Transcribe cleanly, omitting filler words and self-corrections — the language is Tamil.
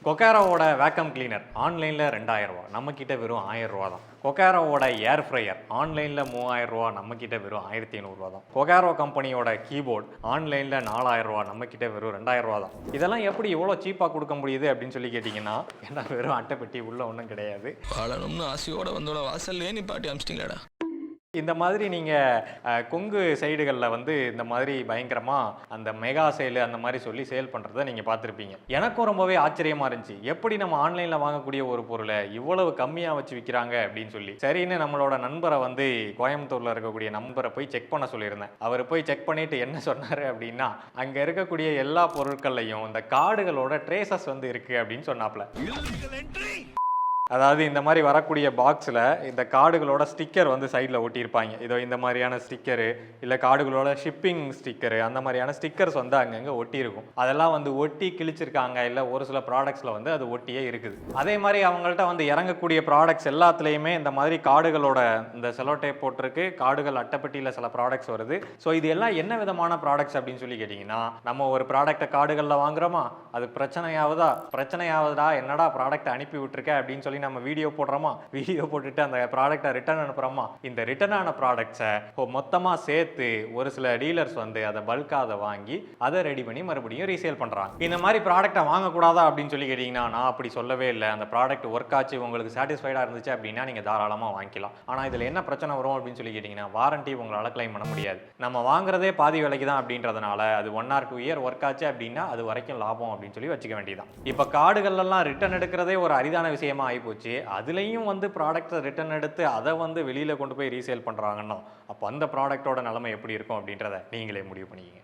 கொக்காரோவோட வேக்கம் கிளீனர் ஆன்லைனில் 2000 ரூபா, நம்மக்கிட்ட வெறும் 1000 ரூபா தான். கொக்காரோவோட ஏர் ஃப்ரையர் ஆன்லைனில் 3000 ரூபா, நம்மக்கிட்ட வெறும் 1500 ரூபா தான். கொக்காரோ கம்பெனியோட கீபோர்டு ஆன்லைனில் 4000 ரூபா, நம்மக்கிட்ட வெறும் 2000 ரூபா தான். இதெல்லாம் எப்படி இவ்வளோ சீப்பாக கொடுக்க முடியுது அப்படின்னு சொல்லி கேட்டிங்கன்னா, ஏன்னா வெறும் அட்டைப்பெட்டி உள்ள ஒன்றும் கிடையாது. வாழணும்னு ஆசையோட வந்தோட வாசல்லே நீ பாட்டி அமிச்சிட்டிங்களாடா. இந்த மாதிரி நீங்கள் கொங்கு சைடுகளில் வந்து இந்த மாதிரி பயங்கரமாக அந்த மெகா சேலு அந்த மாதிரி சொல்லி சேல் பண்ணுறதை நீங்கள் பார்த்துருப்பீங்க. எனக்கும் ரொம்பவே ஆச்சரியமாக இருந்துச்சு, எப்படி நம்ம ஆன்லைனில் வாங்கக்கூடிய ஒரு பொருளை இவ்வளவு கம்மியாக வச்சு விற்கிறாங்க அப்படின்னு சொல்லி. சரின்னு நம்மளோட நண்பரை வந்து கோயம்புத்தூரில் இருக்கக்கூடிய நண்பரை போய் செக் பண்ண சொல்லியிருந்தேன். அவர் போய் செக் பண்ணிட்டு என்ன சொன்னார் அப்படின்னா, அங்கே இருக்கக்கூடிய எல்லா பொருட்கள்லையும் இந்த கார்டுகளோட ட்ரேசஸ் வந்து இருக்குது அப்படின்னு சொன்னாப்ல. அதாவது இந்த மாதிரி வரக்கூடிய பாக்ஸில் இந்த கார்டுகளோட ஸ்டிக்கர் வந்து சைடில் ஒட்டியிருப்பாங்க. இதோ இந்த மாதிரியான ஸ்டிக்கரு, இல்லை கார்டுகளோட ஷிப்பிங் ஸ்டிக்கரு, அந்த மாதிரியான ஸ்டிக்கர்ஸ் வந்து அங்கங்கே ஒட்டியிருக்கும். அதெல்லாம் வந்து ஒட்டி கிழிச்சிருக்காங்க, இல்லை ஒரு சில ப்ராடக்ட்ஸில் வந்து அது ஒட்டியே இருக்குது. அதே மாதிரி அவங்கள்ட்ட வந்து இறங்கக்கூடிய ப்ராடக்ட்ஸ் எல்லாத்துலேயுமே இந்த மாதிரி கார்டுகளோட இந்த செலோ டேப் போட்டிருக்கு, கார்டுகள் அட்டைப்பட்டியில் சில ப்ராடக்ட்ஸ் வருது. ஸோ இது எல்லாம் என்ன விதமான ப்ராடக்ட்ஸ் அப்படின்னு சொல்லி கேட்டிங்கன்னா, நம்ம ஒரு ப்ராடக்ட்டை கார்டுகளில் வாங்குறோமா, அது பிரச்சனையாவதா என்னடா ப்ராடக்ட்டை அனுப்பி விட்டுருக்க அப்படின்னு சொல்லி நம்ம வீடியோ போடுறோமா, வீடியோ போட்டுட்டு அந்த ப்ராடக்ட்டை ரிட்டர்ன் அனுப்புறோமா, இந்த ரிட்டர்ன் ஆன ப்ராடக்ட்ஸை மொத்தமாக சேர்த்து ஒரு சில டீலர்ஸ் வந்து அதை பல்காக வாங்கி அதை ரெடி பண்ணி மறுபடியும் ரீசேல் பண்ணுறாங்க. இந்த மாதிரி ப்ராடக்ட்டை வாங்கக்கூடாதா அப்படின்னு சொல்லி கேட்டிங்கன்னா, நான் அப்படி சொல்லவே இல்லை. அந்த ப்ராடக்ட் ஒர்க் ஆச்சு, உங்களுக்கு சாட்டிஸ்ஃபைடாக இருந்துச்சு அப்படின்னா நீங்கள் தாராளமாக வாங்கிக்கலாம். ஆனால் இதில் என்ன பிரச்சனை வரும் அப்படின்னு சொல்லி கேட்டிங்கன்னா, வாரண்டி உங்களால் கிளைம் பண்ண முடியாது. நம்ம வாங்குறதே பாதி விலைக்கு தான் அப்படின்றதுனால அது 1 or 2 இயர் ஒர்க் ஆச்சு அப்படின்னா அது வரைக்கும் லாபம் அப்படின்னு சொல்லி வச்சுக்க வேண்டியதான். இப்போ கார்டுகள்லாம் ரிட்டர்ன் எடுக்கிறதே ஒரு அரிதான விஷயமா ஆகிப்போச்சு. அதுலேயும் வந்து ப்ராடக்ட்டை ரிட்டர்ன் எடுத்து அதை வந்து வெளியில் கொண்டு போய் ரீசேல் பண்ணுறாங்கன்னா, அப்போ அந்த ப்ராடக்ட்டோட நிலைமை எப்படி இருக்கும் அப்படின்றத நீங்களே முடிவு பண்ணிக்கிங்க.